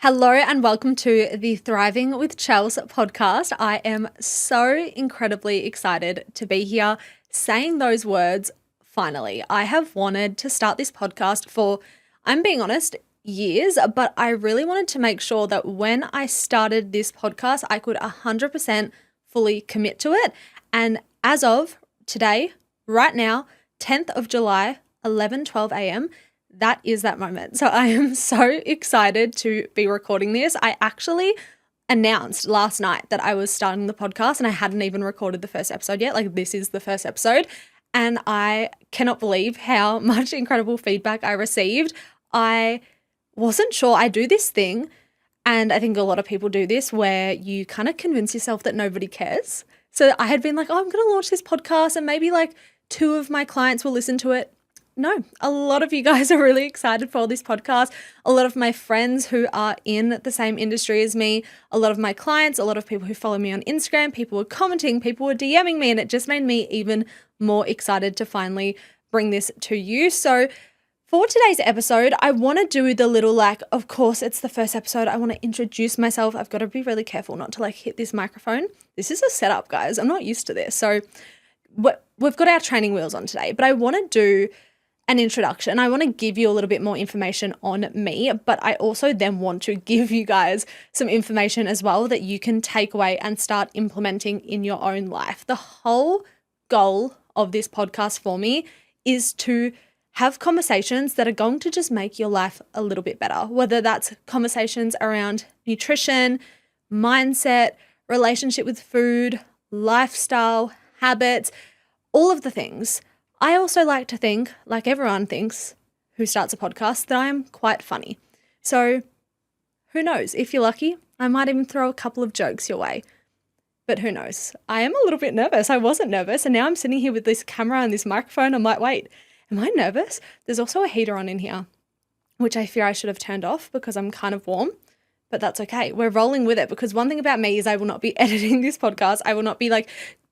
Hello and welcome to the Thriving with Chels podcast. I am so incredibly excited to be here saying those words finally. I have wanted to start this podcast for, I'm being honest, years, but I really wanted to make sure that when I started this podcast, I could 100% fully commit to it. And as of today, right now, 10th of July, 11:12 a.m., that is that moment. So I am so excited to be recording this. I actually announced last night that I was starting the podcast and I hadn't even recorded the first episode yet. Like, this is the first episode. And I cannot believe how much incredible feedback I received. I wasn't sure. I do this thing, and I think a lot of people do this, where you kind of convince yourself that nobody cares. So I had been like, oh, I'm going to launch this podcast and maybe like 2 of my clients will listen to it. No, a lot of you guys are really excited for this podcast. A lot of my friends who are in the same industry as me, a lot of my clients, a lot of people who follow me on Instagram, people were commenting, people were DMing me, and it just made me even more excited to finally bring this to you. So for today's episode, I want to do the little, of course, it's the first episode. I want to introduce myself. I've got to be really careful not to hit this microphone. This is a setup, guys. I'm not used to this. So we've got our training wheels on today, but I want to do an introduction. I want to give you a little bit more information on me, but I also then want to give you guys some information as well that you can take away and start implementing in your own life. The whole goal of this podcast for me is to have conversations that are going to just make your life a little bit better, whether that's conversations around nutrition, mindset, relationship with food, lifestyle, habits, all of the things. I also like to think, like everyone thinks who starts a podcast, that I am quite funny. So who knows? If you're lucky, I might even throw a couple of jokes your way. But who knows? I am a little bit nervous. I wasn't nervous, and now I'm sitting here with this camera and this microphone. I'm like, wait, am I nervous? There's also a heater on in here, which I fear I should have turned off because I'm kind of warm. But that's okay. We're rolling with it, because one thing about me is I will not be editing this podcast. I will not be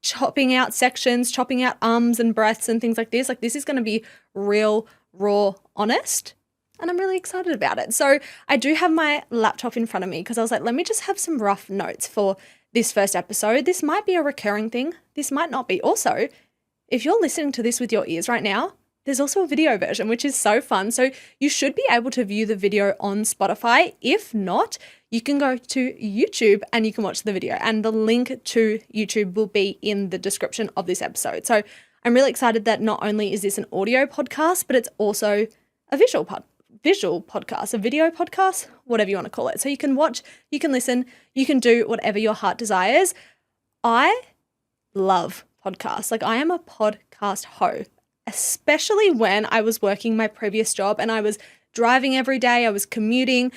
chopping out sections, chopping out ums and breaths and things like this. This is going to be real, raw, honest. And I'm really excited about it. So I do have my laptop in front of me because I was like, let me just have some rough notes for this first episode. This might be a recurring thing. This might not be. Also, if you're listening to this with your ears right now, there's also a video version, which is so fun. So you should be able to view the video on Spotify. If not, you can go to YouTube and you can watch the video. And the link to YouTube will be in the description of this episode. So I'm really excited that not only is this an audio podcast, but it's also a visual podcast, a video podcast, whatever you want to call it. So you can watch, you can listen, you can do whatever your heart desires. I love podcasts. I am a podcast hoe. Especially when I was working my previous job and I was driving every day, I was commuting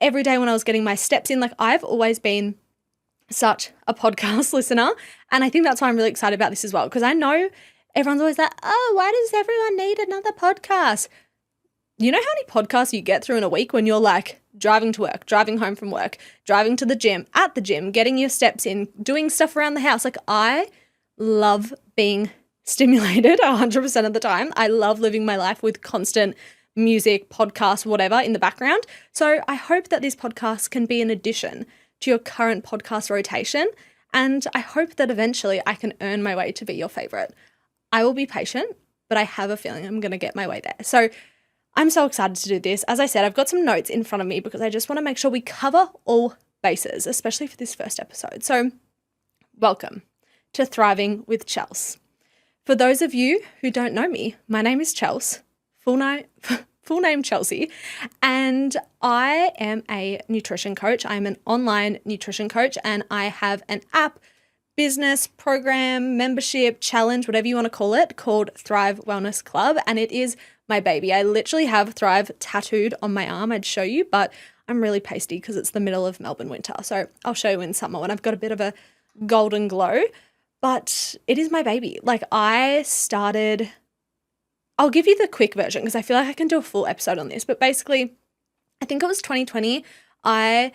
every day when I was getting my steps in. I've always been such a podcast listener, and I think that's why I'm really excited about this as well, because I know everyone's always like, oh, why does everyone need another podcast? You know how many podcasts you get through in a week when you're driving to work, driving home from work, driving to the gym, at the gym, getting your steps in, doing stuff around the house. I love being stimulated 100% of the time. I love living my life with constant music, podcasts, whatever in the background. So I hope that this podcast can be an addition to your current podcast rotation. And I hope that eventually I can earn my way to be your favorite. I will be patient, but I have a feeling I'm going to get my way there. So I'm so excited to do this. As I said, I've got some notes in front of me because I just want to make sure we cover all bases, especially for this first episode. So welcome to Thriving with Chels. For those of you who don't know me, my name is Chels, full name Chelsea, and I am a nutrition coach. I'm an online nutrition coach, and I have an app, business, program, membership, challenge, whatever you want to call it, called Thrive Wellness Club, and it is my baby. I literally have Thrive tattooed on my arm. I'd show you, but I'm really pasty because it's the middle of Melbourne winter, so I'll show you in summer when I've got a bit of a golden glow. But it is my baby. I'll give you the quick version because I feel like I can do a full episode on this. But basically, I think it was 2020. I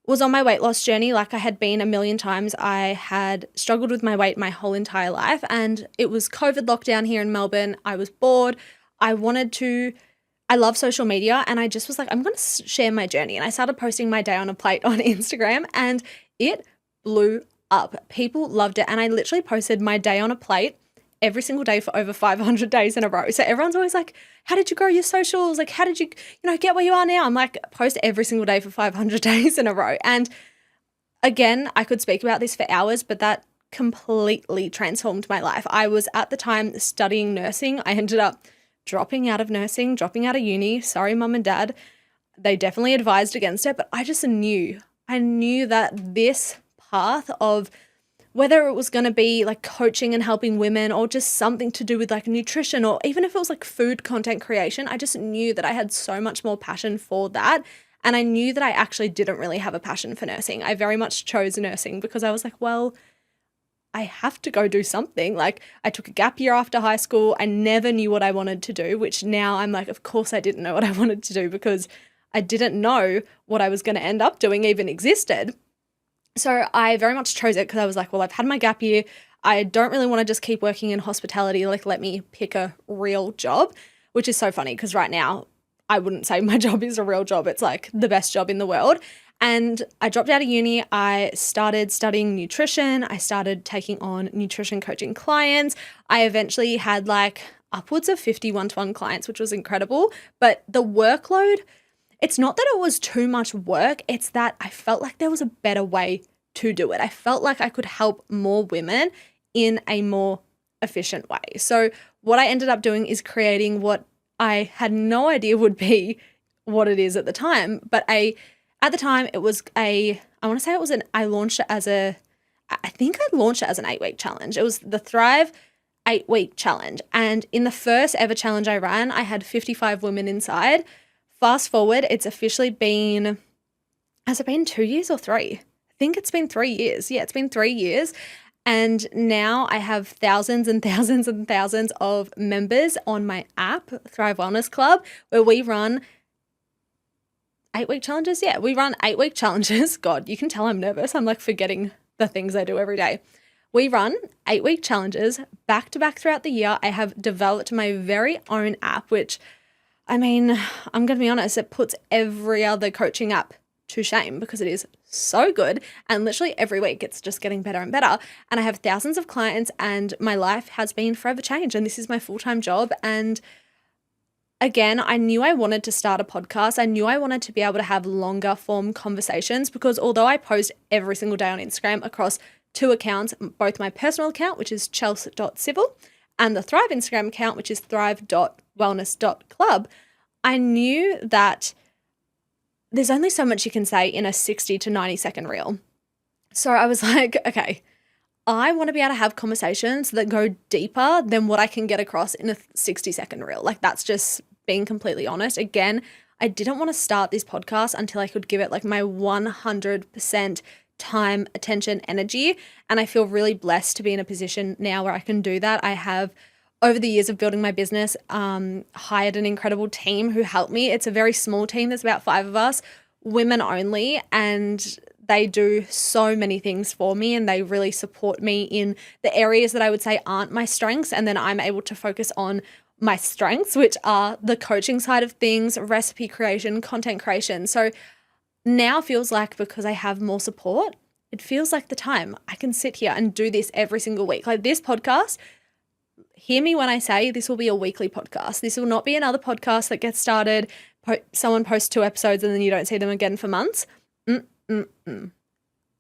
was on my weight loss journey like I had been a million times. I had struggled with my weight my whole entire life, and it was COVID lockdown here in Melbourne. I was bored. I wanted to I love social media, and I just was like, I'm going to share my journey. And I started posting my day on a plate on Instagram, and it blew up. People loved it. And I literally posted my day on a plate every single day for over 500 days in a row. So everyone's always like, how did you grow your socials? Like, how did you, get where you are now? I'm like, post every single day for 500 days in a row. And again, I could speak about this for hours, but that completely transformed my life. I was at the time studying nursing. I ended up dropping out of nursing, dropping out of uni. Sorry, mum and dad. They definitely advised against it, but I just knew. I knew that this path of whether it was going to be like coaching and helping women or just something to do with like nutrition, or even if it was like food content creation, I just knew that I had so much more passion for that. And I knew that I actually didn't really have a passion for nursing. I very much chose nursing because I was like, well, I have to go do something. Like, I took a gap year after high school. I never knew what I wanted to do, which now I'm like, of course I didn't know what I wanted to do because I didn't know what I was going to end up doing even existed. So I very much chose it because I was like, well, I've had my gap year. I don't really want to just keep working in hospitality. Like, let me pick a real job, which is so funny because right now I wouldn't say my job is a real job. It's like the best job in the world. And I dropped out of uni. I started studying nutrition. I started taking on nutrition coaching clients. I eventually had like upwards of 50 one-to-one clients, which was incredible. But the workload, it's not that it was too much work. It's that I felt like there was a better way to do it. I felt like I could help more women in a more efficient way. So what I ended up doing is creating what I had no idea would be what it is at the time, but at the time, it was I launched it as I think I launched it as an 8-week challenge. It was the Thrive 8-week challenge. And in the first ever challenge I ran, I had 55 women inside. Fast forward, it's officially been, has it been 2 years or 3? I think it's been 3 years. Yeah, it's been 3 years. And now I have thousands and thousands and thousands of members on my app, Thrive Wellness Club, where we run 8-week challenges. Yeah, we run 8-week challenges. God, you can tell I'm nervous. I'm like forgetting the things I do every day. We run 8-week challenges back to back throughout the year. I have developed my very own app, which, I mean, I'm going to be honest, it puts every other coaching app to shame because it is so good. And literally every week it's just getting better and better. And I have thousands of clients and my life has been forever changed. And this is my full-time job. And again, I knew I wanted to start a podcast. I knew I wanted to be able to have longer form conversations because although I post every single day on Instagram across 2 accounts, both my personal account, which is chels.civil, and the Thrive Instagram account, which is thrive.wellness.club, I knew that there's only so much you can say in a 60 to 90 second reel. So I was like, okay, I want to be able to have conversations that go deeper than what I can get across in a 60-second reel. Like, that's just being completely honest. Again, I didn't want to start this podcast until I could give it like my 100% time, attention, energy. And I feel really blessed to be in a position now where I can do that. I have, over the years of building my business, hired an incredible team who helped me. It's a very small team. There's about 5 of us, women only, and they do so many things for me and they really support me in the areas that I would say aren't my strengths. And then I'm able to focus on my strengths, which are the coaching side of things, recipe creation, content creation. So now feels like, because I have more support, it feels like the time I can sit here and do this every single week. Like this podcast, hear me when I say this will be a weekly podcast. This will not be another podcast that gets started, someone posts 2 episodes and then you don't see them again for months.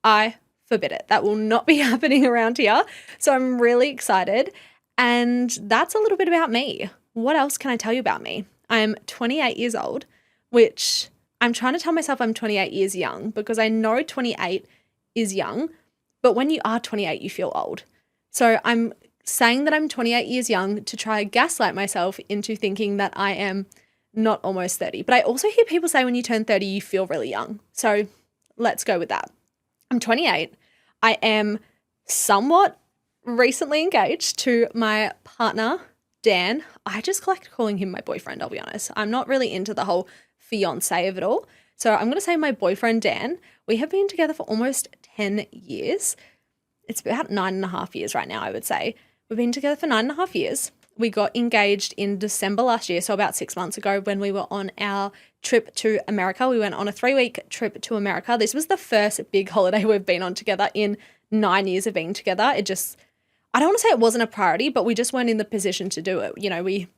I forbid it. That will not be happening around here. So I'm really excited. And that's a little bit about me. What else can I tell you about me? I'm 28 years old, which I'm trying to tell myself I'm 28 years young because I know 28 is young, but when you are 28, you feel old. So I'm saying that I'm 28 years young to try to gaslight myself into thinking that I am not almost 30. But I also hear people say when you turn 30, you feel really young. So let's go with that. I'm 28. I am somewhat recently engaged to my partner, Dan. I just like calling him my boyfriend, I'll be honest. I'm not really into the whole fiance of it all. So I'm going to say my boyfriend, Dan. We have been together for almost 10 years. It's about 9.5 years right now, I would say. We've been together for 9.5 years. we got engaged in December last year, so about 6 months ago when we were on our trip to America. We went on a 3-week trip to America. This was the first big holiday we've been on together in 9 years of being together. I don't want to say it wasn't a priority, but we just weren't in the position to do it. You know, we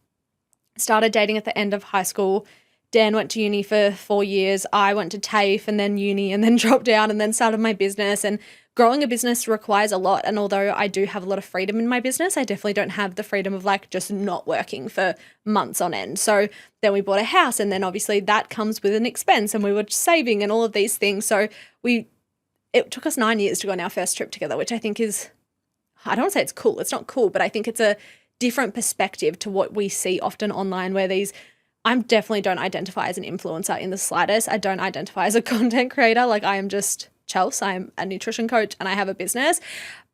started dating at the end of high school. Dan went to uni for 4 years. I went to TAFE and then uni and then dropped out and then started my business. And growing a business requires a lot. And although I do have a lot of freedom in my business, I definitely don't have the freedom of like just not working for months on end. So then we bought a house, and then obviously that comes with an expense, and we were saving and all of these things. So it took us 9 years to go on our first trip together, which I think is, I don't want to say it's cool. It's not cool, but I think it's a different perspective to what we see often online, where I definitely don't identify as an influencer in the slightest. I don't identify as a content creator. Like, I am just Chels. I'm a nutrition coach and I have a business.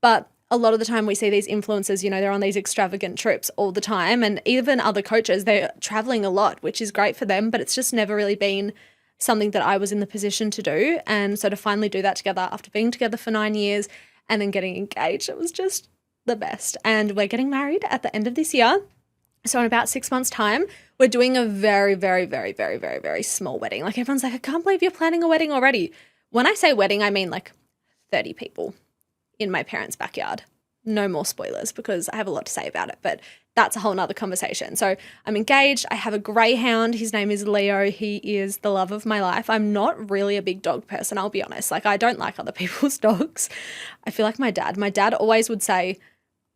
But a lot of the time we see these influencers, you know, they're on these extravagant trips all the time. And even other coaches, they're traveling a lot, which is great for them, but it's just never really been something that I was in the position to do. And so to finally do that together after being together for 9 years and then getting engaged, it was just the best. And we're getting married at the end of this year. So in about 6 months' time, we're doing a very, very, very, very, very, very small wedding. Like, everyone's like, I can't believe you're planning a wedding already. When I say wedding, I mean like 30 people in my parents' backyard. No more spoilers because I have a lot to say about it, but that's a whole nother conversation. So I'm engaged. I have a greyhound. His name is Leo. He is the love of my life. I'm not really a big dog person, I'll be honest. Like, I don't like other people's dogs. I feel like my dad. My dad always would say,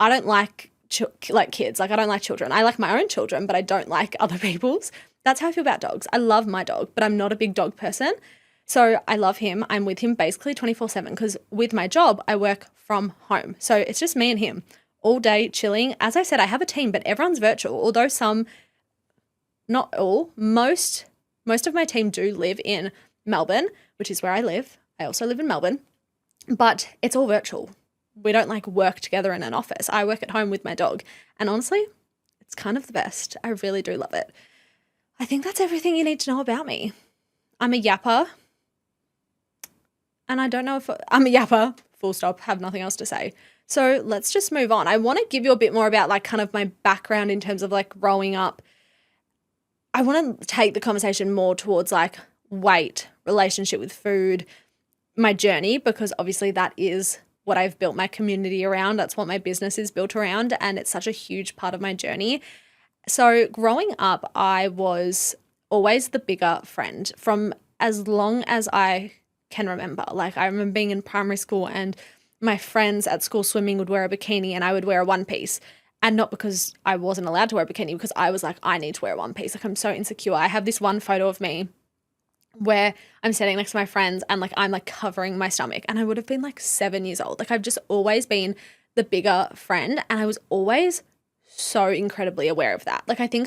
I don't like kids. Like, I don't like children. I like my own children, but I don't like other people's. That's how I feel about dogs. I love my dog, but I'm not a big dog person. So I love him. I'm with him basically 24/7 because with my job, I work from home. So it's just me and him all day chilling. As I said, I have a team, but everyone's virtual. Although some, not all, most of my team do live in Melbourne, which is where I live. I also live in Melbourne, but it's all virtual. We don't like work together in an office. I work at home with my dog. And honestly, it's kind of the best. I really do love it. I think that's everything you need to know about me. I'm a yapper. And I don't know if I'm a yapper, full stop, have nothing else to say. So let's just move on. I want to give you a bit more about like kind of my background in terms of like growing up. I want to take the conversation more towards like weight, relationship with food, my journey, because obviously that is what I've built my community around. That's what my business is built around. And it's such a huge part of my journey. So growing up, I was always the bigger friend from as long as I can remember. Like, I remember being in primary school and my friends at school swimming would wear a bikini and I would wear a one piece. And not because I wasn't allowed to wear a bikini, because I was like, I need to wear a one piece. Like, I'm so insecure. I have this one photo of me where I'm standing next to my friends and like I'm like covering my stomach, and I would have been like 7 years old. Like, I've just always been the bigger friend, and I was always so incredibly aware of that. Like, I think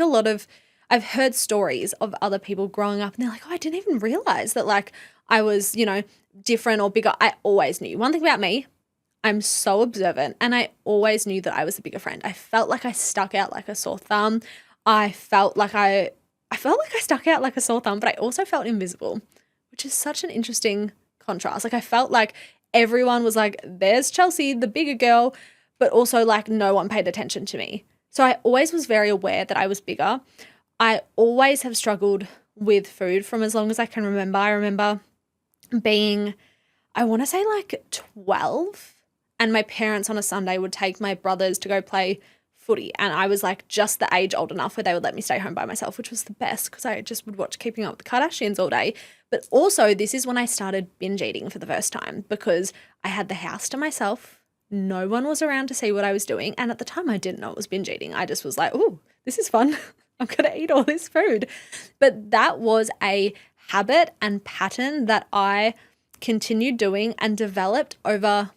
I've heard stories of other people growing up and they're like, oh, I didn't even realize that like I was, you know, different or bigger. I always knew. One thing about me, I'm so observant, and I always knew that I was the bigger friend. I felt like I stuck out like a sore thumb. I felt like I stuck out like a sore thumb, but I also felt invisible, which is such an interesting contrast. Like, I felt like everyone was like, there's Chelsea, the bigger girl, but also like no one paid attention to me. So I always was very aware that I was bigger. I always have struggled with food from as long as I can remember. I remember being, I want to say like 12, and my parents on a Sunday would take my brothers to go play footy, and I was like just the age old enough where they would let me stay home by myself, which was the best because I just would watch Keeping Up with the Kardashians all day. But also, this is when I started binge eating for the first time because I had the house to myself. No one was around to see what I was doing, and at the time I didn't know it was binge eating. I just was like, oh, this is fun. I'm going to eat all this food. But that was a habit and pattern that I continued doing and developed over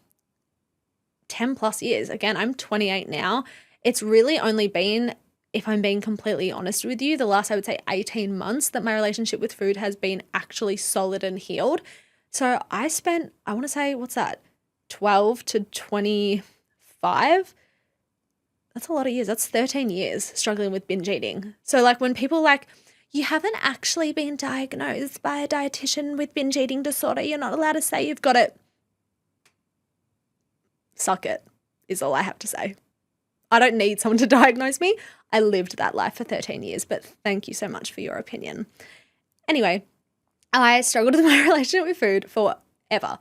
10 plus years. Again, I'm 28 now. It's really only been, if I'm being completely honest with you, the last, I would say 18 months that my relationship with food has been actually solid and healed. So I spent, I want to say, what's that? 12 to 25. That's a lot of years. That's 13 years struggling with binge eating. So like when people like, you haven't actually been diagnosed by a dietitian with binge eating disorder, you're not allowed to say you've got it. Suck it, is all I have to say. I don't need someone to diagnose me. I lived that life for 13 years, but thank you so much for your opinion. Anyway, I struggled with my relationship with food forever.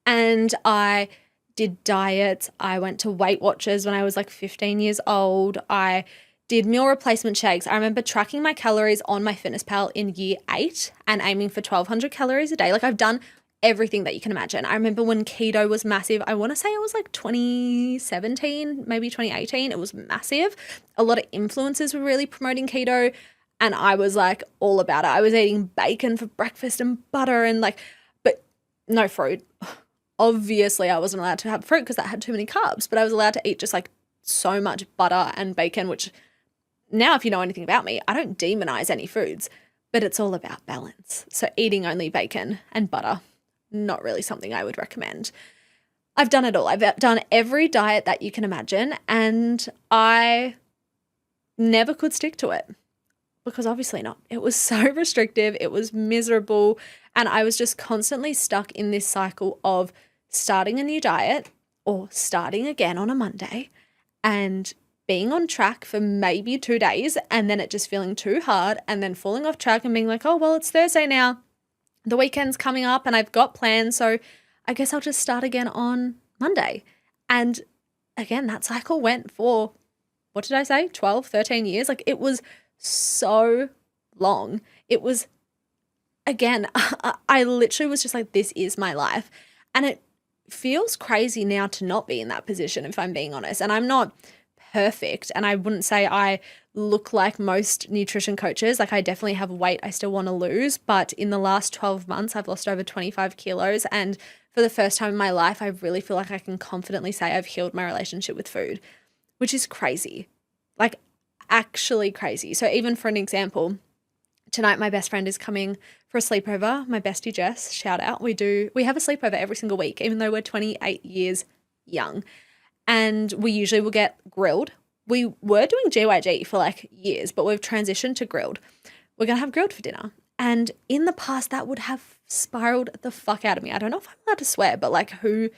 And I did diets. I went to Weight Watchers when I was like 15 years old. I did meal replacement shakes. I remember tracking my calories on my Fitness Pal in year 8 and aiming for 1,200 calories a day. Like I've done everything that you can imagine. I remember when keto was massive. I want to say it was like 2017, maybe 2018. It was massive. A lot of influencers were really promoting keto and I was like all about it. I was eating bacon for breakfast and butter and like, but no fruit. Obviously, I wasn't allowed to have fruit because that had too many carbs, but I was allowed to eat just like so much butter and bacon, which now if you know anything about me, I don't demonize any foods, but it's all about balance. So eating only bacon and butter, not really something I would recommend. I've done it all. I've done every diet that you can imagine, and I never could stick to it because obviously not. It was so restrictive. It was miserable. And I was just constantly stuck in this cycle of starting a new diet or starting again on a Monday and being on track for maybe 2 days and then it just feeling too hard and then falling off track and being like, oh, well, it's Thursday now. The weekend's coming up and I've got plans. So I guess I'll just start again on Monday. And again, that cycle went for, what did I say? 12, 13 years. Like it was so long. It was, again, I literally was just like, this is my life. And it feels crazy now to not be in that position, if I'm being honest. And I'm not perfect. And I wouldn't say I look like most nutrition coaches. Like I definitely have weight I still want to lose. But in the last 12 months, I've lost over 25 kilos. And for the first time in my life, I really feel like I can confidently say I've healed my relationship with food, which is crazy. Like actually crazy. So even for an example, tonight my best friend is coming for a sleepover. My bestie Jess, shout out. We have a sleepover every single week, even though we're 28 years young. And we usually will get grilled. We were doing GYG for like years, but we've transitioned to grilled. We're going to have grilled for dinner. And in the past, that would have spiraled the fuck out of me. I don't know if I'm allowed to swear, but like who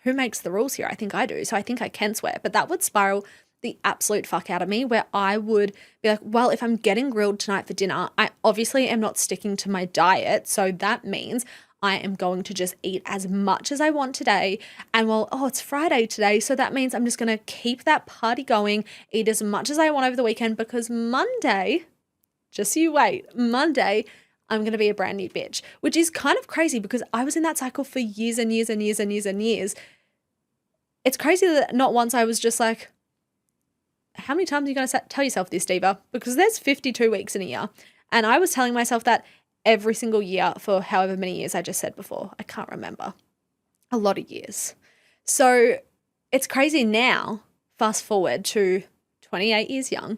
makes the rules here? I think I do. So I think I can swear, but that would spiral the absolute fuck out of me where I would be like, well, if I'm getting grilled tonight for dinner, I obviously am not sticking to my diet. So that means I am going to just eat as much as I want today. And well, oh, it's Friday today. So that means I'm just going to keep that party going, eat as much as I want over the weekend because Monday, just so you wait, Monday, I'm going to be a brand new bitch, which is kind of crazy because I was in that cycle for years and years and years and years and years. It's crazy that not once I was just like, how many times are you going to tell yourself this, Diva? Because there's 52 weeks in a year. And I was telling myself that every single year for however many years I just said before. I can't remember. A lot of years. So it's crazy now, fast forward to 28 years young,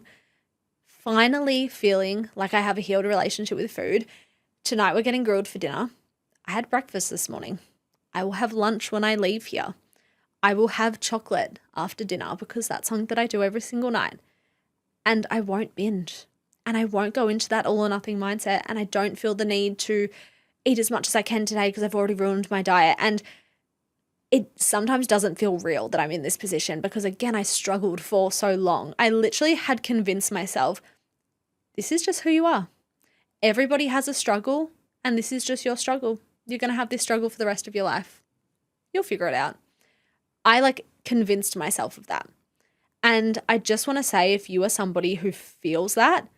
finally feeling like I have a healed relationship with food. Tonight we're getting grilled for dinner. I had breakfast this morning. I will have lunch when I leave here. I will have chocolate after dinner because that's something that I do every single night. And I won't binge. And I won't go into that all or nothing mindset. And I don't feel the need to eat as much as I can today because I've already ruined my diet. And it sometimes doesn't feel real that I'm in this position because, again, I struggled for so long. I literally had convinced myself, this is just who you are. Everybody has a struggle and this is just your struggle. You're going to have this struggle for the rest of your life. You'll figure it out. I convinced myself of that. And I just want to say, if you are somebody who feels that,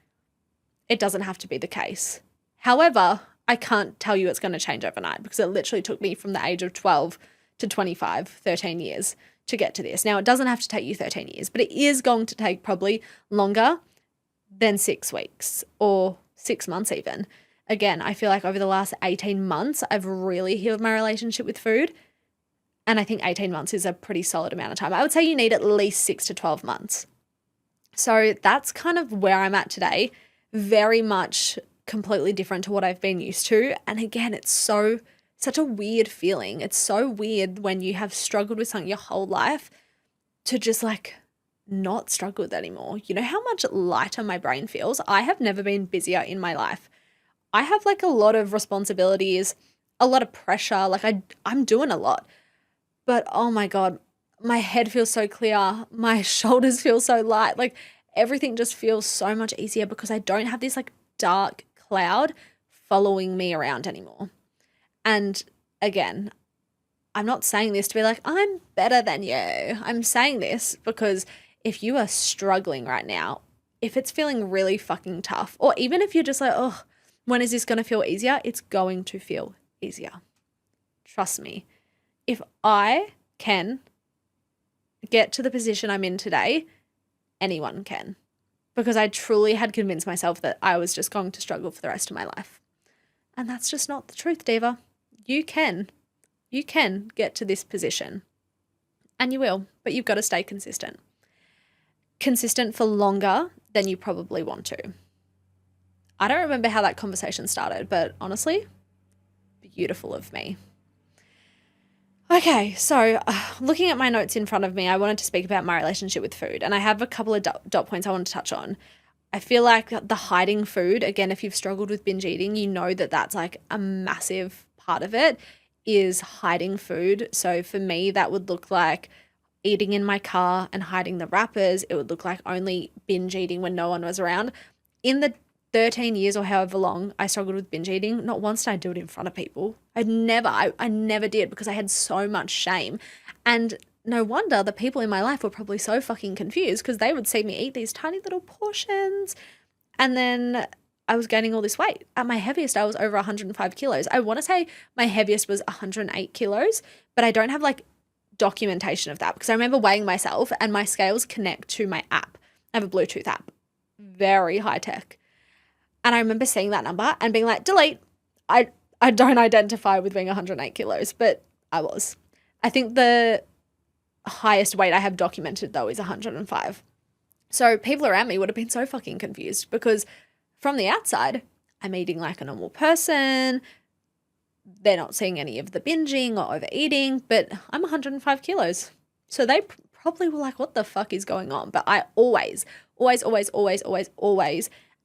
it doesn't have to be the case. However, I can't tell you it's going to change overnight because it literally took me from the age of 12 to 25, 13 years to get to this. Now, it doesn't have to take you 13 years, but it is going to take probably longer than 6 weeks or 6 months even. Again, I feel like over the last 18 months, I've really healed my relationship with food. And I think 18 months is a pretty solid amount of time. I would say you need at least 6 to 12 months. So that's kind of where I'm at today. Very much completely different to what I've been used to. And again, it's such a weird feeling. It's so weird when you have struggled with something your whole life to just not struggle with it anymore. You know how much lighter my brain feels? I have never been busier in my life. I have a lot of responsibilities, a lot of pressure. I'm doing a lot. But oh my God, my head feels so clear. My shoulders feel so light. Like everything just feels so much easier because I don't have this like dark cloud following me around anymore. And again, I'm not saying this to be like, I'm better than you. I'm saying this because if you are struggling right now, if it's feeling really fucking tough, or even if you're just like, oh, when is this going to feel easier? It's going to feel easier. Trust me. If I can get to the position I'm in today, anyone can. Because I truly had convinced myself that I was just going to struggle for the rest of my life. And that's just not the truth, Diva. You can. You can get to this position. And you will, but you've got to stay consistent. Consistent for longer than you probably want to. I don't remember how that conversation started, but honestly, beautiful of me. Okay, so looking at my notes in front of me, I wanted to speak about my relationship with food, and I have a couple of dot points I want to touch on. I feel like the hiding food, again, if you've struggled with binge eating, you know that that's like a massive part of it is hiding food. So for me, that would look like eating in my car and hiding the wrappers. It would look like only binge eating when no one was around. In the 13 years or however long I struggled with binge eating, not once did I do it in front of people. I never did because I had so much shame. And no wonder the people in my life were probably so fucking confused because they would see me eat these tiny little portions and then I was gaining all this weight. At my heaviest, I was over 105 kilos. I want to say my heaviest was 108 kilos, but I don't have like documentation of that because I remember weighing myself and my scales connect to my app. I have a Bluetooth app, very high tech. And I remember seeing that number and being like, delete. I don't identify with being 108 kilos, but I was. I think the highest weight I have documented though is 105. So people around me would have been so fucking confused because from the outside, I'm eating like a normal person. They're not seeing any of the binging or overeating, but I'm 105 kilos. So they probably were like, what the fuck is going on? But I always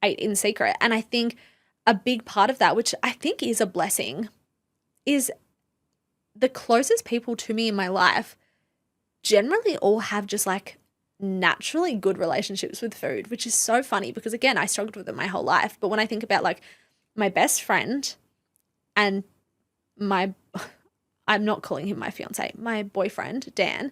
ate in secret. And I think a big part of that, which I think is a blessing, is the closest people to me in my life generally all have just like naturally good relationships with food, which is so funny because again, I struggled with it my whole life. But when I think about like my best friend and I'm not calling him my fiance, my boyfriend, Dan,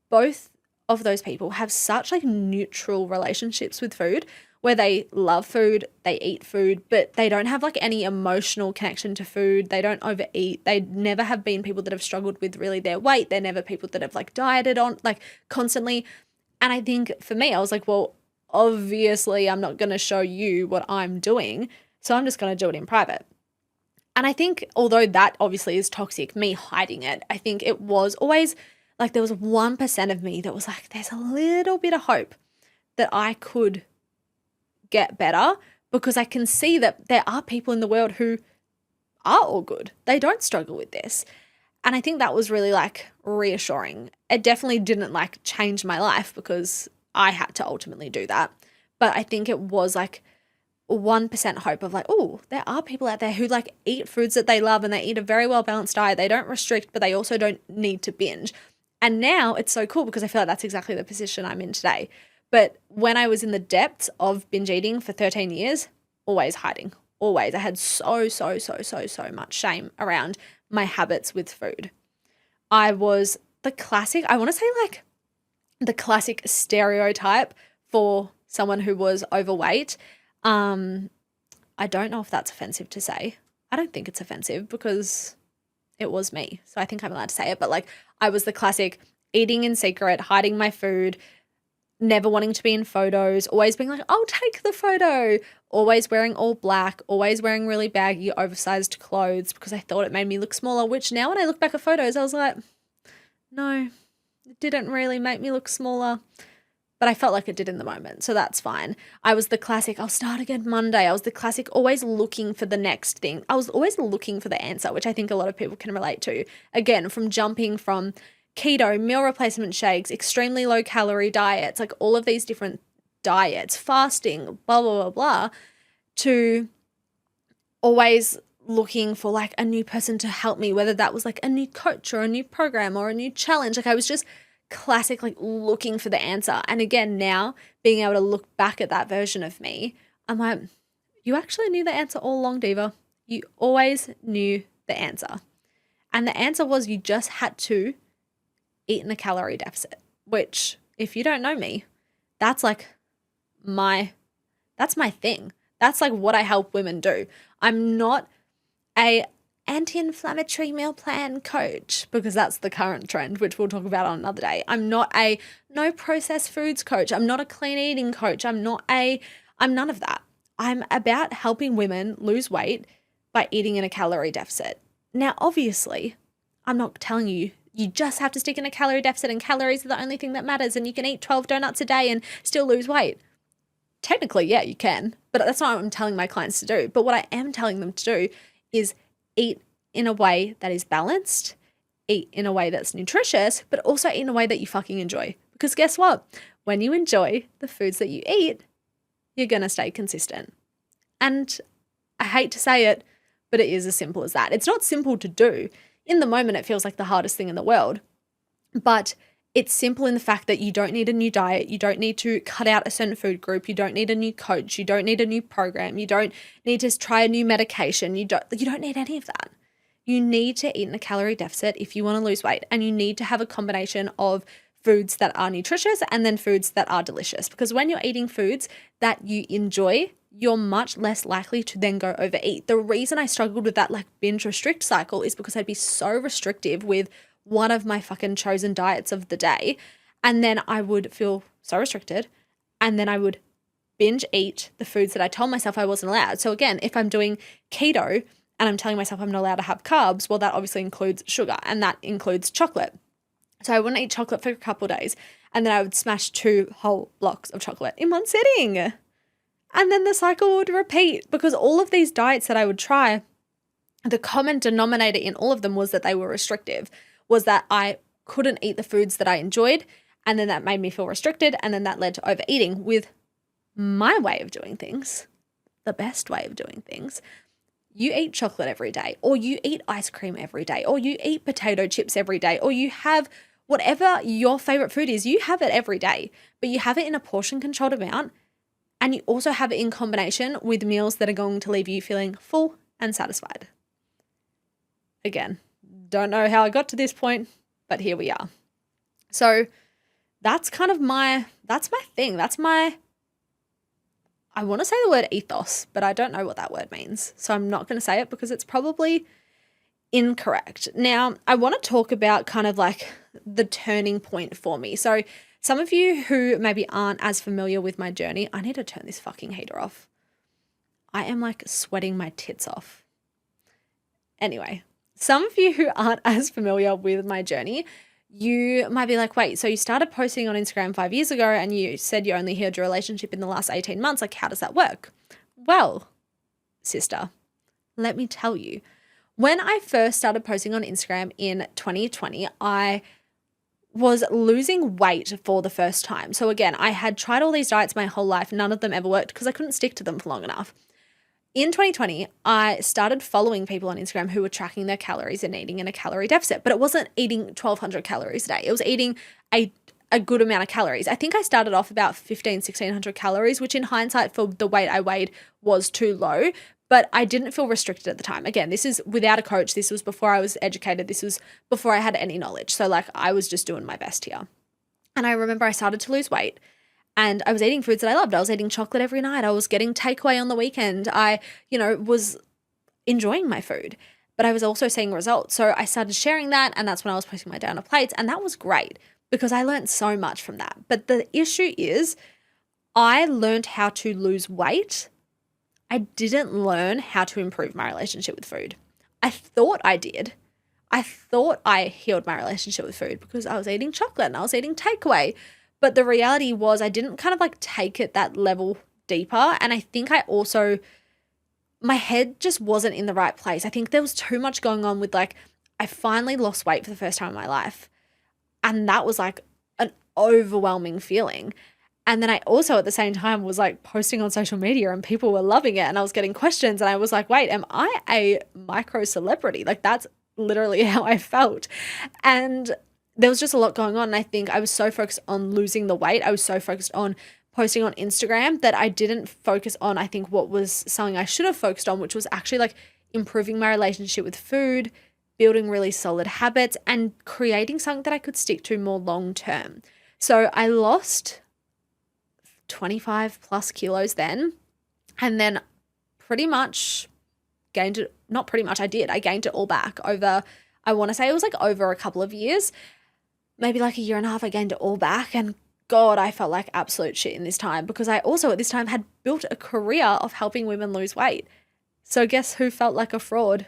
both of those people have such like neutral relationships with food where they love food, they eat food, but they don't have like any emotional connection to food. They don't overeat. They never have been people that have struggled with really their weight. They're never people that have like dieted on like constantly. And I think for me, I was like, well, obviously I'm not going to show you what I'm doing. So I'm just going to do it in private. And I think although that obviously is toxic, me hiding it, I think it was always like there was 1% of me that was like, there's a little bit of hope that I could get better because I can see that there are people in the world who are all good. They don't struggle with this. And I think that was really like reassuring. It definitely didn't like change my life because I had to ultimately do that. But I think it was like 1% hope of like, oh, there are people out there who like eat foods that they love and they eat a very well balanced diet. They don't restrict, but they also don't need to binge. And now it's so cool because I feel like that's exactly the position I'm in today. But when I was in the depths of binge eating for 13 years, always hiding, always. I had so much shame around my habits with food. I was the classic, I want to say like the classic stereotype for someone who was overweight. I don't know if that's offensive to say. I don't think it's offensive because it was me. So I think I'm allowed to say it. But like I was the classic eating in secret, hiding my food, never wanting to be in photos, always being like, I'll take the photo, always wearing all black, always wearing really baggy, oversized clothes because I thought it made me look smaller, which now when I look back at photos, I was like, no, it didn't really make me look smaller. But I felt like it did in the moment, so that's fine. I was the classic, I'll start again Monday. I was the classic, always looking for the next thing. I was always looking for the answer, which I think a lot of people can relate to. Again, from jumping from keto, meal replacement shakes, extremely low calorie diets, like all of these different diets, fasting, blah, blah, blah, blah, to always looking for like a new person to help me, whether that was like a new coach or a new program or a new challenge. Like I was just classic, like looking for the answer. And again, now being able to look back at that version of me, I'm like, you actually knew the answer all along, Diva. You always knew the answer. And the answer was you just had to eat in a calorie deficit, which if you don't know me, that's like that's my thing. That's like what I help women do. I'm not a anti-inflammatory meal plan coach because that's the current trend, which we'll talk about on another day. I'm not a no processed foods coach. I'm not a clean eating coach. I'm none of that. I'm about helping women lose weight by eating in a calorie deficit. Now, obviously, I'm not telling you just have to stick in a calorie deficit and calories are the only thing that matters and you can eat 12 donuts a day and still lose weight. Technically, yeah, you can, but that's not what I'm telling my clients to do. But what I am telling them to do is eat in a way that is balanced, eat in a way that's nutritious, but also eat in a way that you fucking enjoy. Because guess what? When you enjoy the foods that you eat, you're going to stay consistent. And I hate to say it, but it is as simple as that. It's not simple to do. In the moment, it feels like the hardest thing in the world, but it's simple in the fact that you don't need a new diet. You don't need to cut out a certain food group. You don't need a new coach. You don't need a new program. You don't need to try a new medication. You don't need any of that. You need to eat in a calorie deficit if you want to lose weight, and you need to have a combination of foods that are nutritious and then foods that are delicious. Because when you're eating foods that you enjoy, you're much less likely to then go overeat. The reason I struggled with that like binge restrict cycle is because I'd be so restrictive with one of my fucking chosen diets of the day. And then I would feel so restricted. And then I would binge eat the foods that I told myself I wasn't allowed. So again, if I'm doing keto and I'm telling myself I'm not allowed to have carbs, well, that obviously includes sugar and that includes chocolate. So I wouldn't eat chocolate for a couple of days. And then I would smash 2 whole blocks of chocolate in one sitting. And then the cycle would repeat because all of these diets that I would try, the common denominator in all of them was that they were restrictive, was that I couldn't eat the foods that I enjoyed. And then that made me feel restricted. And then that led to overeating. With my way of doing things, the best way of doing things, you eat chocolate every day, or you eat ice cream every day, or you eat potato chips every day, or you have whatever your favorite food is, you have it every day, but you have it in a portion controlled amount. And you also have it in combination with meals that are going to leave you feeling full and satisfied. Again, don't know how I got to this point, but here we are. So that's kind of that's my thing. I want to say the word ethos, but I don't know what that word means. So I'm not going to say it because it's probably incorrect. Now, I want to talk about kind of like the turning point for me. So some of you who maybe aren't as familiar with my journey, I need to turn this fucking heater off. I am like sweating my tits off. Anyway, some of you who aren't as familiar with my journey, you might be like, wait, so you started posting on Instagram 5 years ago and you said you only healed your relationship in the last 18 months. Like, how does that work? Well, sister, let me tell you. When I first started posting on Instagram in 2020, I was losing weight for the first time. So again, I had tried all these diets my whole life. None of them ever worked because I couldn't stick to them for long enough. In 2020, I started following people on Instagram who were tracking their calories and eating in a calorie deficit, but it wasn't eating 1,200 calories a day. It was eating a good amount of calories. I think I started off about 1,600 calories, which in hindsight for the weight I weighed was too low, but I didn't feel restricted at the time. Again, this is without a coach. This was before I was educated. This was before I had any knowledge. So like I was just doing my best here. And I remember I started to lose weight and I was eating foods that I loved. I was eating chocolate every night. I was getting takeaway on the weekend. I, was enjoying my food, but I was also seeing results. So I started sharing that, and that's when I was posting my downer plates, and that was great because I learned so much from that. But the issue is I learned how to lose weight. I didn't learn how to improve my relationship with food. I thought I did. I thought I healed my relationship with food because I was eating chocolate and I was eating takeaway. But the reality was I didn't kind of like take it that level deeper. And I think I also, my head just wasn't in the right place. I think there was too much going on with like, I finally lost weight for the first time in my life. And that was like an overwhelming feeling. And then I also at the same time was like posting on social media and people were loving it. And I was getting questions and I was like, wait, am I a micro celebrity? Like that's literally how I felt. And there was just a lot going on. And I think I was so focused on losing the weight. I was so focused on posting on Instagram that I didn't focus on, I think, what was something I should have focused on, which was actually like improving my relationship with food, building really solid habits, and creating something that I could stick to more long term. So I lost 25 plus kilos then, and then pretty much gained it, not pretty much, I did. I gained it all back over, I want to say it was like over a couple of years, maybe like a year and a half. I gained it all back. And God, I felt like absolute shit in this time because I also at this time had built a career of helping women lose weight. So guess who felt like a fraud?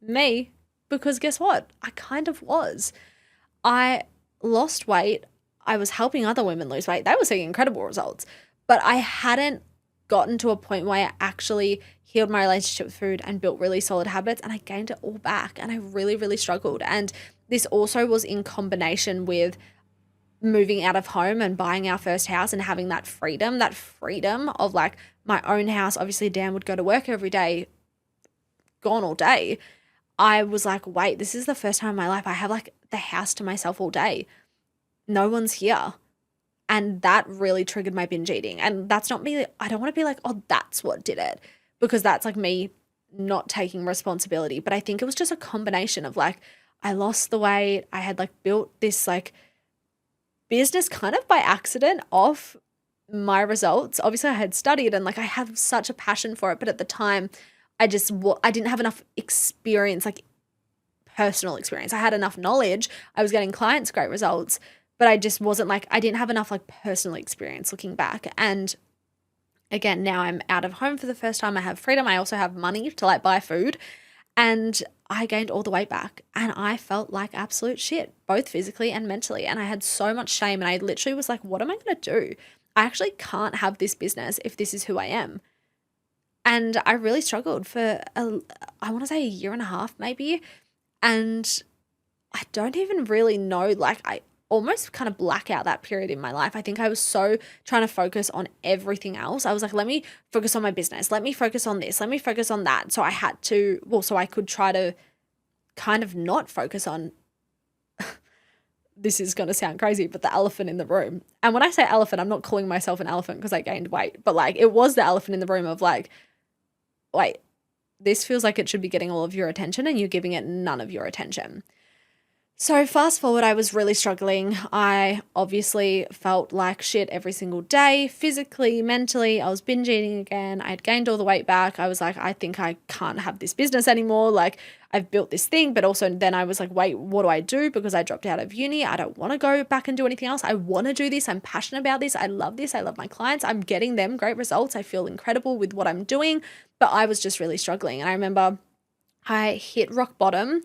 Me. Because guess what? I kind of was. I lost weight. I was helping other women lose weight. They were seeing incredible results. But I hadn't gotten to a point where I actually healed my relationship with food and built really solid habits, and I gained it all back. And I really, really struggled. And this also was in combination with moving out of home and buying our first house and having that freedom of like my own house. Obviously, Dan would go to work every day, gone all day. I was like, wait, this is the first time in my life I have like the house to myself all day. No one's here. And that really triggered my binge eating. And that's not me. I don't want to be like, oh, that's what did it, because that's like me not taking responsibility. But I think it was just a combination of like, I lost the weight. I had like built this like business kind of by accident off my results. Obviously, I had studied and like I have such a passion for it. But at the time, I didn't have enough experience, like personal experience. I had enough knowledge. I was getting clients great results, but I just wasn't like, I didn't have enough like personal experience looking back. And again, now I'm out of home for the first time. I have freedom. I also have money to like buy food, and I gained all the weight back and I felt like absolute shit, both physically and mentally. And I had so much shame, and I literally was like, what am I going to do? I actually can't have this business if this is who I am. And I really struggled for, I want to say a year and a half maybe. And I don't even really know, like I almost kind of black out that period in my life. I think I was so trying to focus on everything else. I was like, let me focus on my business. Let me focus on this. Let me focus on that. So I had to, so I could try to kind of not focus on, this is going to sound crazy, but the elephant in the room. And when I say elephant, I'm not calling myself an elephant because I gained weight, but like it was the elephant in the room of like, wait, this feels like it should be getting all of your attention and you're giving it none of your attention. So fast forward, I was really struggling. I obviously felt like shit every single day, physically, mentally. I was binge eating again. I had gained all the weight back. I was like, I think I can't have this business anymore. Like I've built this thing, but also then I was like, wait, what do I do? Because I dropped out of uni. I don't want to go back and do anything else. I want to do this. I'm passionate about this. I love this. I love my clients. I'm getting them great results. I feel incredible with what I'm doing, but I was just really struggling. And I remember I hit rock bottom.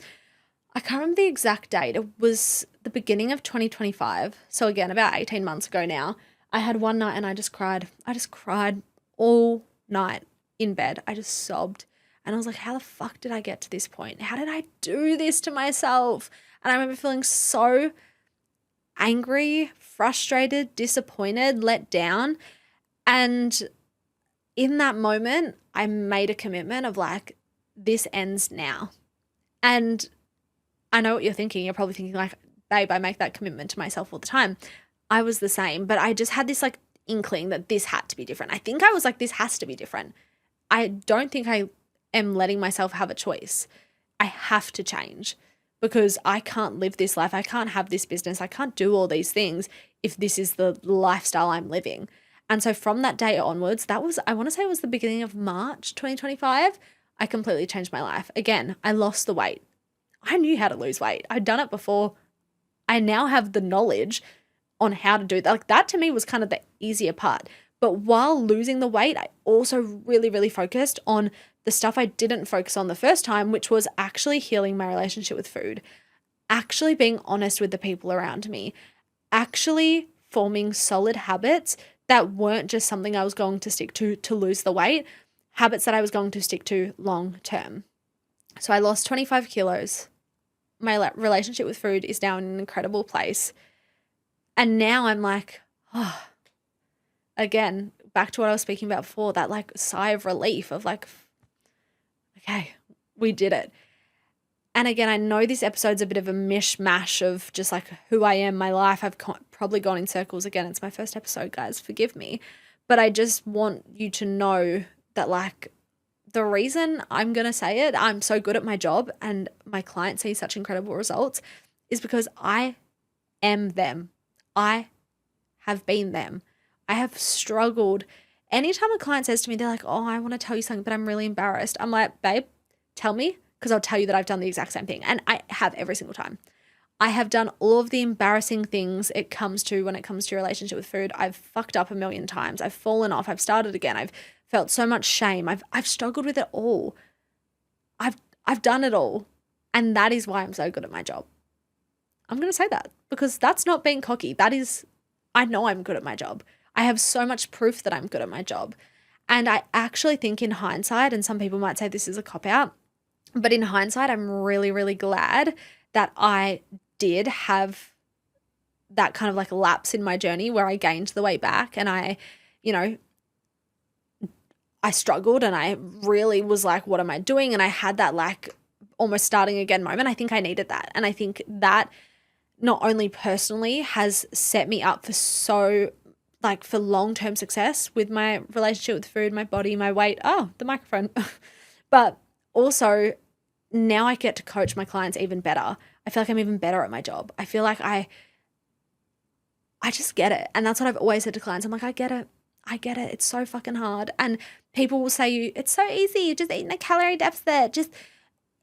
I can't remember the exact date. It was the beginning of 2025. So again, about 18 months ago now. I had one night and I just cried. I just cried all night in bed. I just sobbed. And I was like, how the fuck did I get to this point? How did I do this to myself? And I remember feeling so angry, frustrated, disappointed, let down. And in that moment, I made a commitment of like, this ends now. And I know what you're thinking. You're probably thinking like, babe, I make that commitment to myself all the time. I was the same, but I just had this like inkling that this had to be different. I think I was like, this has to be different. I don't think I am letting myself have a choice. I have to change because I can't live this life. I can't have this business. I can't do all these things if this is the lifestyle I'm living. And so from that day onwards, that was, I want to say it was the beginning of March 2025, I completely changed my life. Again, I lost the weight. I knew how to lose weight. I'd done it before. I now have the knowledge on how to do that. Like that to me was kind of the easier part. But while losing the weight, I also really, really focused on the stuff I didn't focus on the first time, which was actually healing my relationship with food, actually being honest with the people around me, actually forming solid habits that weren't just something I was going to stick to lose the weight, habits that I was going to stick to long term. So I lost 25 kilos. My relationship with food is now in an incredible place. And now I'm like, oh, again, back to what I was speaking about before, that like sigh of relief of like, okay, we did it. And again, I know this episode's a bit of a mishmash of just like who I am, my life. I've probably gone in circles again. It's my first episode, guys. Forgive me. But I just want you to know that like the reason I'm going to say it, I'm so good at my job and my clients see such incredible results is because I am them. I have been them. I have struggled. Anytime a client says to me, they're like, oh, I want to tell you something, but I'm really embarrassed. I'm like, babe, tell me, because I'll tell you that I've done the exact same thing. And I have every single time. I have done all of the embarrassing things it comes to when it comes to your relationship with food. I've fucked up a million times. I've fallen off. I've started again. I've felt so much shame. I've struggled with it all. I've done it all. And that is why I'm so good at my job. I'm going to say that because that's not being cocky. That is, I know I'm good at my job. I have so much proof that I'm good at my job. And I actually think in hindsight, and some people might say this is a cop-out, but in hindsight, I'm really, really glad that I did have that kind of like lapse in my journey where I gained the weight back and I struggled and I really was like, what am I doing? And I had that like almost starting again moment. I think I needed that. And I think that not only personally has set me up for for long-term success with my relationship with food, my body, my weight. Oh, the microphone. But also now I get to coach my clients even better. I feel like I'm even better at my job. I feel like I just get it. And that's what I've always said to clients. I'm like, I get it. It's so fucking hard. And people will say it's so easy. You're just eating a calorie deficit. Just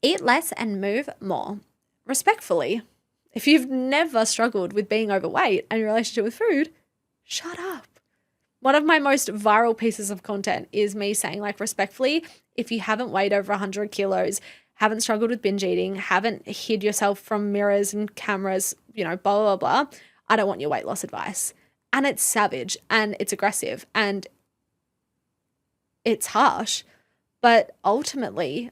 eat less and move more. Respectfully, if you've never struggled with being overweight and your relationship with food, shut up. One of my most viral pieces of content is me saying, like, respectfully, if you haven't weighed over 100 kilos, haven't struggled with binge eating, haven't hid yourself from mirrors and cameras, blah, blah, blah, I don't want your weight loss advice. And it's savage and it's aggressive and it's harsh, but ultimately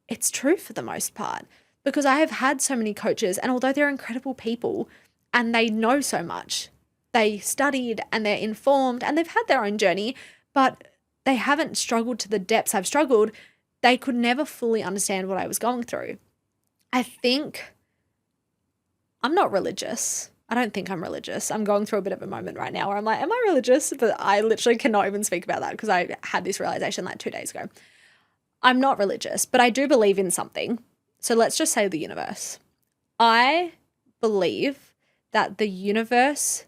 it's true for the most part because I have had so many coaches and although they're incredible people and they know so much, they studied and they're informed and they've had their own journey, but they haven't struggled to the depths I've struggled. They could never fully understand what I was going through. I think I'm not religious. I don't think I'm religious. I'm going through a bit of a moment right now where I'm like, am I religious? But I literally cannot even speak about that because I had this realization like 2 days ago. I'm not religious, but I do believe in something. So let's just say the universe. I believe that the universe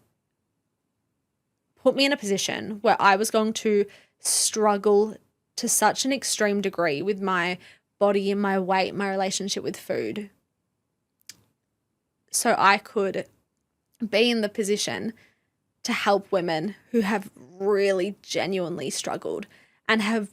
put me in a position where I was going to struggle to such an extreme degree with my body and my weight, my relationship with food. So I could be in the position to help women who have really genuinely struggled and have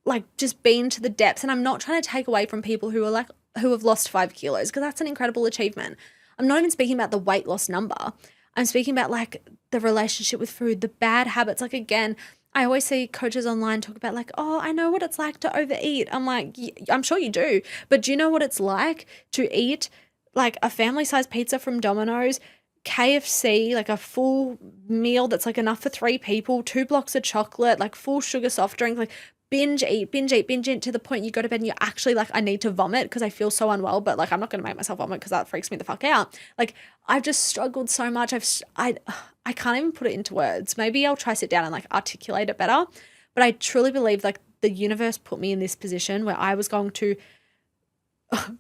like just been to the depths. And I'm not trying to take away from people who have lost 5 kilos because that's an incredible achievement. I'm not even speaking about the weight loss number. I'm speaking about like the relationship with food, the bad habits. Like again, I always see coaches online talk about like, oh, I know what it's like to overeat. I'm like, I'm sure you do. But do you know what it's like to eat like a family-sized pizza from Domino's, KFC, like a full meal that's like enough for 3 people, 2 blocks of chocolate, like full sugar soft drink, like binge eat to the point you go to bed and you're actually like, I need to vomit because I feel so unwell, but like I'm not going to make myself vomit because that freaks me the fuck out. Like I've just struggled so much. I can't even put it into words. Maybe I'll try sit down and like articulate it better. But I truly believe like the universe put me in this position where I was going to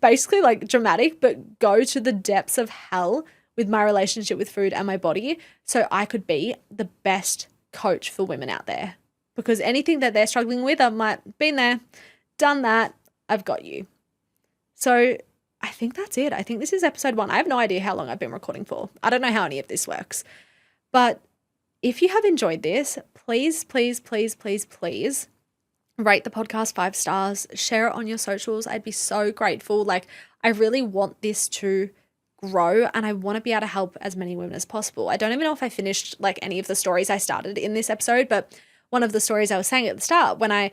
basically like dramatic, but go to the depths of hell with my relationship with food and my body so I could be the best coach for women out there. Because anything that they're struggling with, I'm like, been there, done that, I've got you. So I think that's it. I think this is episode 1. I have no idea how long I've been recording for. I don't know how any of this works. But if you have enjoyed this, please, please, please, please, please rate the podcast 5 stars, share it on your socials. I'd be so grateful. Like I really want this to grow and I want to be able to help as many women as possible. I don't even know if I finished like any of the stories I started in this episode, but one of the stories I was saying at the start, when I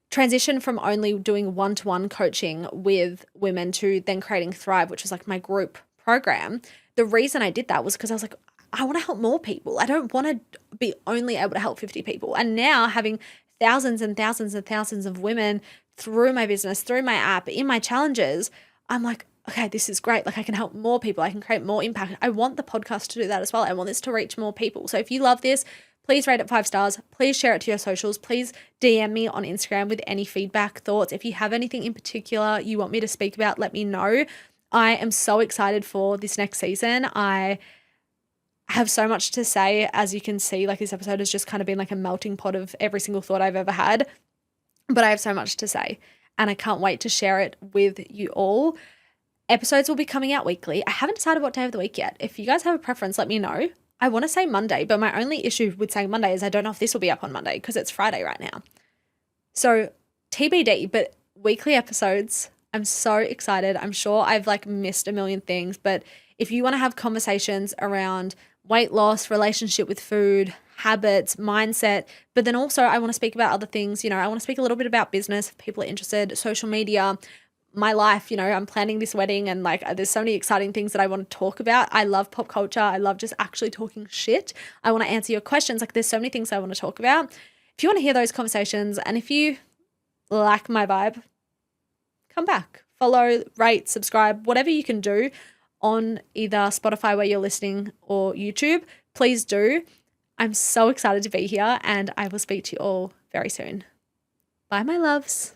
transitioned from only doing one-to-one coaching with women to then creating Thrive, which was like my group program, the reason I did that was because I was like, I want to help more people. I don't want to be only able to help 50 people. And now having thousands and thousands and thousands of women through my business, through my app, in my challenges, I'm like, okay, this is great. Like I can help more people. I can create more impact. I want the podcast to do that as well. I want this to reach more people. So if you love this, please rate it 5 stars. Please share it to your socials. Please DM me on Instagram with any feedback, thoughts. If you have anything in particular you want me to speak about, let me know. I am so excited for this next season. I have so much to say. As you can see, like this episode has just kind of been like a melting pot of every single thought I've ever had. But I have so much to say and I can't wait to share it with you all. Episodes will be coming out weekly. I haven't decided what day of the week yet. If you guys have a preference, let me know. I want to say Monday, but my only issue with saying Monday is I don't know if this will be up on Monday because it's Friday right now. So TBD, but weekly episodes. I'm so excited. I'm sure I've like missed a million things, but if you want to have conversations around weight loss, relationship with food, habits, mindset, but then also I want to speak about other things. I want to speak a little bit about business if people are interested, social media, my life. I'm planning this wedding and like there's so many exciting things that I want to talk about. I love pop culture. I love just actually talking shit. I want to answer your questions. Like there's so many things I want to talk about. If you want to hear those conversations and if you like my vibe, come back, follow, rate, subscribe, whatever you can do on either Spotify where you're listening or YouTube, please do. I'm so excited to be here and I will speak to you all very soon. Bye, my loves.